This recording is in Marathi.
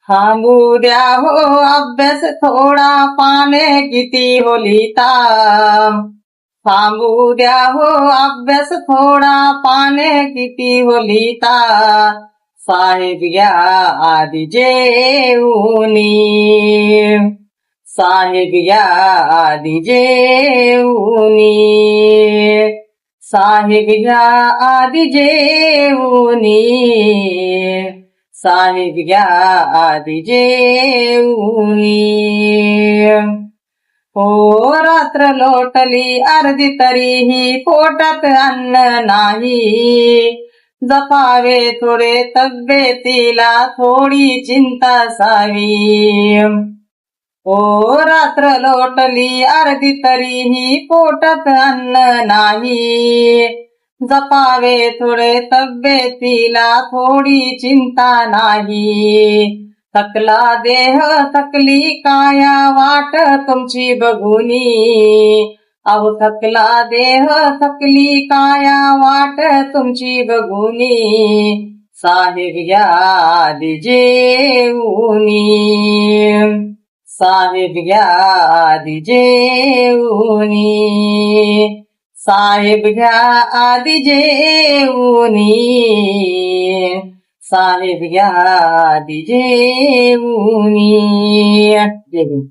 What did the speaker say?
थांबू द्या हो अभ्यास थोडा, पाने किती हो लिहिता. थांबू द्या हो अभ्यास थोडा, पाने किती हो लिहिता. साहेब या आधी जेऊनी, साहेब या आधी जेऊनी, साहेब या आधी जेऊनी, साहेब या आधी जेऊनी. हो रात्र लोटली अर्धी तरीही पोटात अन्न नाही. जपावे थोडे तब्येतीला थोडी चिंता सावी. ओ रात्र लोटली अर्धी तरीही पोटात अन्न नाही. जपावे थोडे तब्येतीला थोडी चिंता नाही. थकला देह थकली काया वाट तुमची बघुनी. अहो थकला देह थकली काया वाट तुमची बघुनी. साहेब या आधी जेऊनी, साहेब या आधी जेऊनी, साहेब घ्या आधी जेऊनी, साहेब घ्या आधी जेऊनी. जय हिंद.